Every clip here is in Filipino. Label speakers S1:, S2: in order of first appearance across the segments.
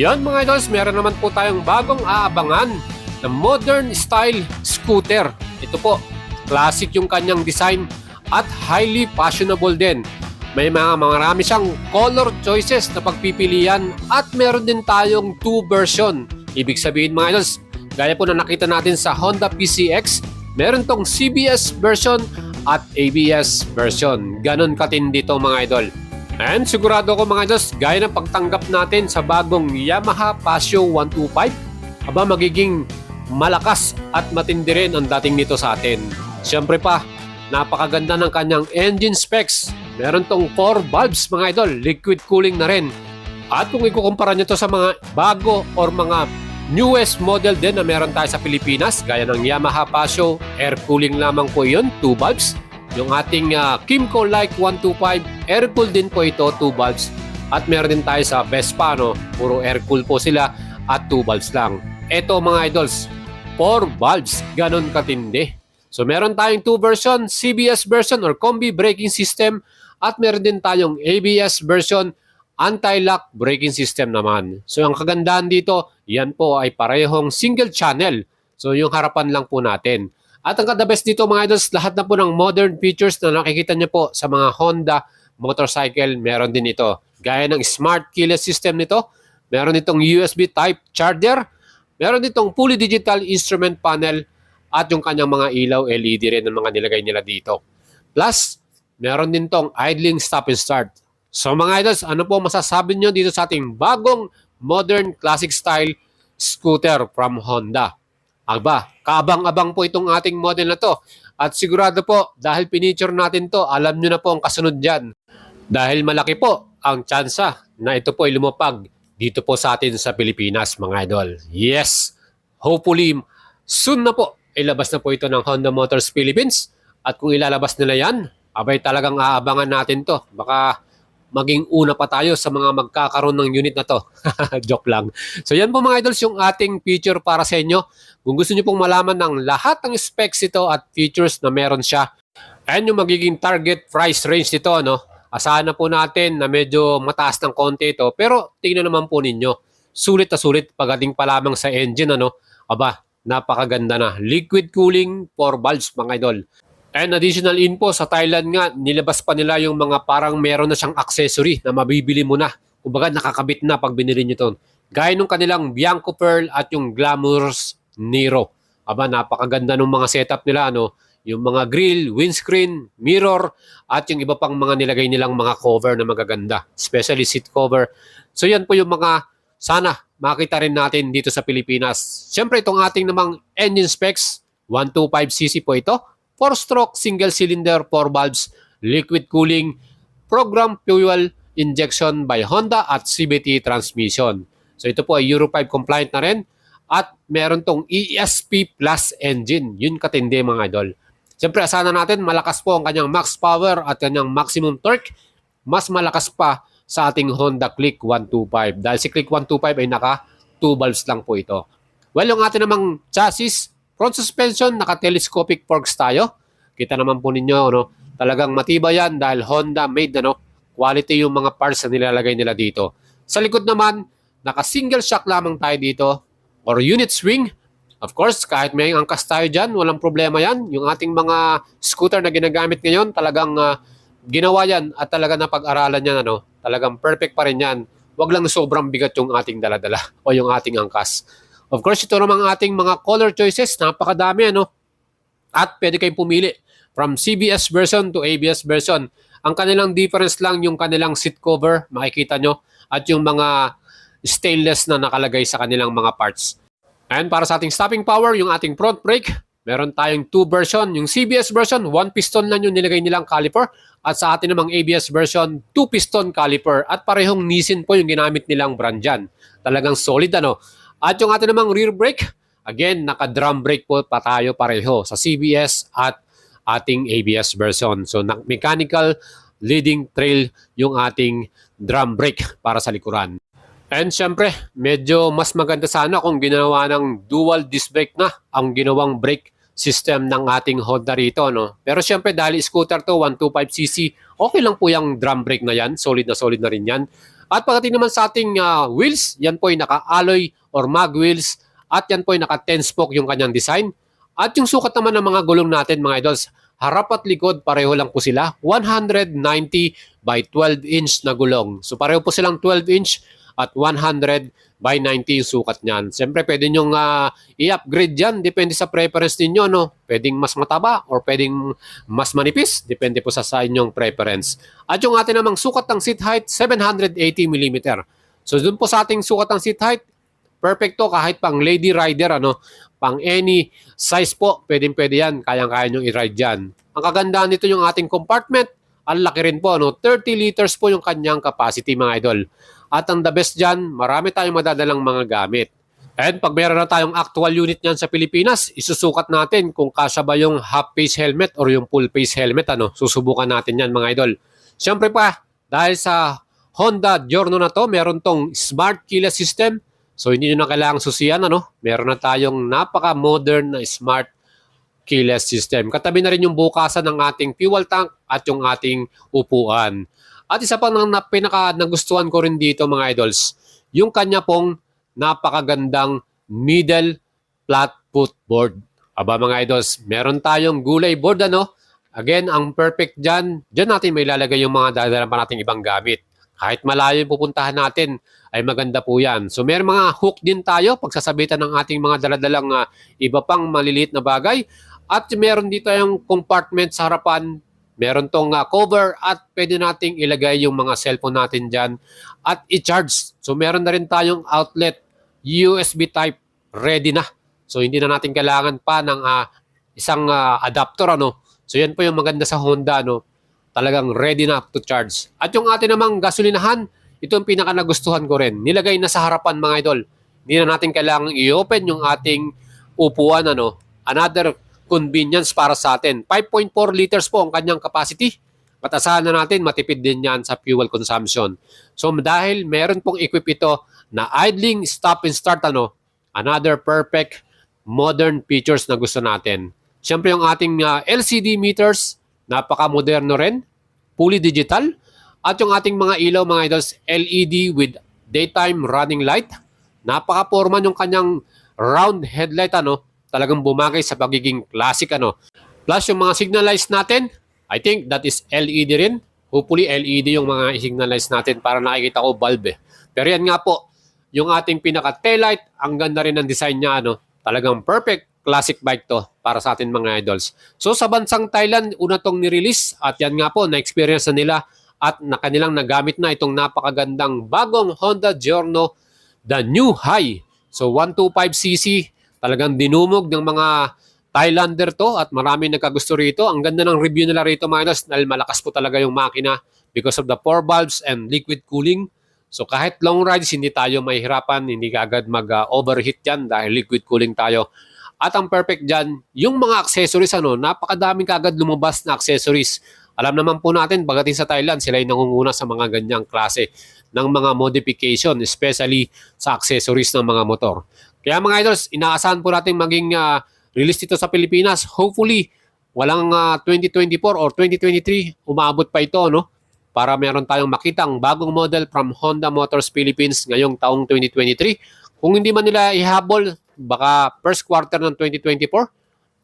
S1: Yan mga idols, meron naman po tayong bagong aabangan na modern style scooter. Ito po, classic yung kanyang design at highly fashionable din. May marami siyang color choices na pagpipilian at meron din tayong 2 version. Ibig sabihin mga idols, gaya po na nakita natin sa Honda PCX, meron tong CBS version at ABS version. Ganon katindi to mga idol. And sigurado ko mga idols, gaya ng pagtanggap natin sa bagong Yamaha Paseo 125, magiging malakas at matindi rin ang dating nito sa atin. Siyempre pa, napakaganda ng kanyang engine specs. Meron tong 4 valves mga idol, liquid cooling na rin. At kung ikukumpara nyo to sa mga bago or mga newest model din na meron tayo sa Pilipinas, gaya ng Yamaha Paseo, air cooling lamang po yun, 2 valves. Yung ating Kymco Like 125, air-cooled din po ito, 2 valves. At meron din tayo sa Vespa, puro air-cool po sila at 2 valves lang. Ito mga idols, 4 valves, ganon katindi. So meron tayong 2 version, CBS version or combi braking system. At meron din tayong ABS version, anti-lock braking system naman. So ang kagandahan dito, yan po ay parehong single channel. So yung harapan lang po natin. At ang the best dito mga idols, lahat na po ng modern features na nakikita nyo po sa mga Honda motorcycle, meron din ito. Gaya ng smart keyless system nito, meron itong USB type charger, meron itong fully digital instrument panel, at yung kanyang mga ilaw LED rin ng mga nilagay nila dito. Plus, meron din tong idling stop and start. So mga idols, ano po masasabi nyo dito sa ating bagong modern classic style scooter from Honda? Kaabang-abang po itong ating model na to. At sigurado po, dahil pinicture natin to, alam nyo na po ang kasunod dyan. Dahil malaki po ang tsansa na ito po ay lumapag dito po sa atin sa Pilipinas, mga idol. Yes! Hopefully, soon na po, ilabas na po ito ng Honda Motors Philippines. At kung ilalabas nila yan, talagang aabangan natin to. Baka maging una pa tayo sa mga magkakaroon ng unit na to. Joke lang. So yan po mga idols yung ating feature para sa inyo. Kung gusto nyo pong malaman ng lahat ng specs ito at features na meron siya, and yung magiging target price range nito, asahan na po natin na medyo mataas ng konti ito. Pero tingnan naman po ninyo, sulit na sulit pagdating pa lamang sa engine, napakaganda na. Liquid cooling, 4 valves mga idol. And additional info, sa Thailand nga, nilabas pa nila yung mga parang meron na siyang accessory na mabibili mo na. Kumbaga nakakabit na pag binili nyo ito. Gaya nung kanilang Bianco Pearl at yung Glamorous Nero. Napakaganda ng mga setup nila. Yung mga grill, windscreen, mirror, at yung iba pang mga nilagay nilang mga cover na magaganda. Especially seat cover. So yan po yung mga sana makita rin natin dito sa Pilipinas. Siyempre itong ating namang engine specs, 125cc po ito. 4-stroke, single cylinder, 4 valves, liquid cooling, program fuel injection by Honda at CVT transmission. So ito po ay Euro 5 compliant na rin at meron tong ESP Plus engine. Yun katindi mga idol. Siyempre asahan natin malakas po ang kanyang max power at kanyang maximum torque. Mas malakas pa sa ating Honda Click 125. Dahil si Click 125 ay naka 2 valves lang po ito. Well, yung ating namang chassis, front suspension, naka-telescopic forks tayo. Kita naman po ninyo, talagang matibay yan dahil Honda made, quality yung mga parts na nilalagay nila dito. Sa likod naman, naka-single shock lamang tayo dito or unit swing. Of course, kahit may angkas tayo dyan, walang problema yan. Yung ating mga scooter na ginagamit ngayon, talagang ginawa yan at talagang napag-aralan yan, talagang perfect pa rin yan. Huwag lang sobrang bigat yung ating daladala o yung ating angkas. Of course, ito naman ang ating mga color choices. Napakadami, At pwede kayong pumili from CBS version to ABS version. Ang kanilang difference lang yung kanilang seat cover, makikita nyo, at yung mga stainless na nakalagay sa kanilang mga parts. And para sa ating stopping power, yung ating front brake, meron tayong 2 version. Yung CBS version, 1 piston lang yung nilagay nilang caliper. At sa atin namang ABS version, 2 piston caliper. At parehong Nissin po yung ginamit nilang brand dyan. Talagang solid, At yung ating namang rear brake, again, naka-drum brake po pa tayo pareho sa CBS at ating ABS version. So, mechanical leading trail yung ating drum brake para sa likuran. And syempre, medyo mas maganda sana kung ginawa ng dual disc brake na ang ginawang brake system ng ating Honda rito. Pero syempre, dahil scooter to, 125cc, okay lang po yung drum brake na yan. Solid na rin yan. At pagdating naman sa ating wheels, yan po ay naka-alloy or mag wheels at yan po ay naka 10 spoke yung kanyang design. At yung sukat naman ng mga gulong natin mga idols, harap at likod pareho lang po sila, 190 by 12 inch na gulong. So pareho po silang 12 inch at 100 by 90 yung sukat niyan. Siyempre pwede nyong i-upgrade yan, depende sa preference ninyo, no? Pwedeng mas mataba or pwedeng mas manipis, depende po sa inyong preference. At yung atin namang sukat ng seat height, 780 mm. So dun po sa ating sukat ng seat height, perfect to kahit pang lady rider, pang any size po, pwede yan, kayang-kaya nyo i-ride dyan. Ang kagandahan nito yung ating compartment, ang laki rin po, 30 liters po yung kanyang capacity mga idol. At ang the best dyan, marami tayong madadalang mga gamit. And pag meron na tayong actual unit niyan sa Pilipinas, isusukat natin kung kasya ba yung half face helmet or yung full face helmet, susubukan natin yan mga idol. Siyempre pa, dahil sa Honda Giorno na to, meron tong smart keyless system. So hindi nyo na kailangang susiyan, meron na tayong napaka-modern na smart keyless system. Katabi na rin yung bukasan ng ating fuel tank at yung ating upuan. At isa pa na pinaka nagustuhan ko rin dito mga idols, yung kanya pong napakagandang middle flat footboard. Aba mga idols, meron tayong gulay board Again, ang perfect dyan natin may lalagay yung mga dadalan pa nating ibang gamit. Kahit malayo yung pupuntahan natin, ay maganda po yan. So meron mga hook din tayo pagsasabitan ng ating mga daladalang iba pang maliliit na bagay. At meron dito yung compartment sa harapan. Meron tong cover at pwede nating ilagay yung mga cellphone natin dyan at i-charge. So meron na rin tayong outlet, USB type, ready na. So hindi na natin kailangan pa ng isang adapter. So yan po yung maganda sa Honda. Talagang ready na to charge. At yung atin namang gasolinahan, ito yung pinaka nagustuhan ko rin. Nilagay na sa harapan mga idol. Hindi na natin kailangan i-open yung ating upuan. Another convenience para sa atin. 5.4 liters po ang kanyang capacity. At asahan na natin, matipid din yan sa fuel consumption. So dahil meron pong equip ito na idling, stop and start, another perfect modern features na gusto natin. Siyempre yung ating LCD meters, napaka-moderno rin, fully digital. At yung ating mga ilaw mga idols, LED with daytime running light. Napaka-forman yung kanyang round headlight, talagang bumagay sa pagiging classic, Plus yung mga signal lights natin, I think that is LED rin. Hopefully LED yung mga signal lights natin para nakikita ko bulb . Pero yan nga po, yung ating pinaka taillight, ang ganda rin ng design niya, Talagang perfect classic bike to para sa atin mga idols. So sa bansang Thailand, una tong ni-release at yan nga po, na-experience na nila at na kanilang nagamit na itong napakagandang bagong Honda Giorno, the new high. So 125cc, talagang dinumog ng mga Thailander to at marami nagkagusto rito. Ang ganda ng review nila rito mga idols dahil malakas po talaga yung makina because of the 4 valves and liquid cooling. So kahit long rides, hindi tayo mahihirapan, hindi agad mag-overheat yan dahil liquid cooling tayo. At ang perfect dyan, yung mga accessories, napakadaming kagad lumabas na accessories. Alam naman po natin, pagdating sa Thailand, sila yung nangunguna sa mga ganyang klase ng mga modification, especially sa accessories ng mga motor. Kaya mga idols, inaasahan po natin maging release dito sa Pilipinas. Hopefully, walang 2024 or 2023, umabot pa ito, para meron tayong makitang bagong model from Honda Motors Philippines ngayong taong 2023. Kung hindi man nila ihabol, baka first quarter ng 2024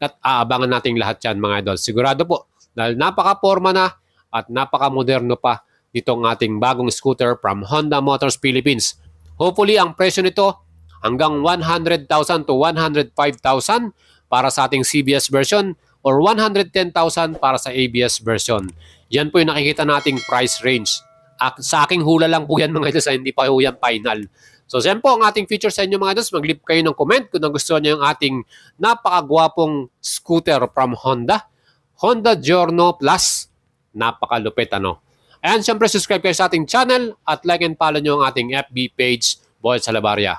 S1: at aabangan natin lahat yan mga idol. Sigurado po dahil napaka-forma na at napaka-moderno pa nitong ating bagong scooter from Honda Motors Philippines. Hopefully ang presyo nito hanggang 100,000 to 105,000 para sa ating CBS version or 110,000 para sa ABS version. Yan po yung nakikita nating price range. Sa aking hula lang po yan mga idol, hindi pa po yan final. So, yan po ang ating feature sa inyo mga idols. Mag-leave kayo ng comment kung nagustuhan nyo yung ating napakagwapong scooter from Honda. Honda Giorno Plus. Napakalupit, And syempre, subscribe kayo sa ating channel at like and follow nyo ang ating FB page, Boy Salabaria.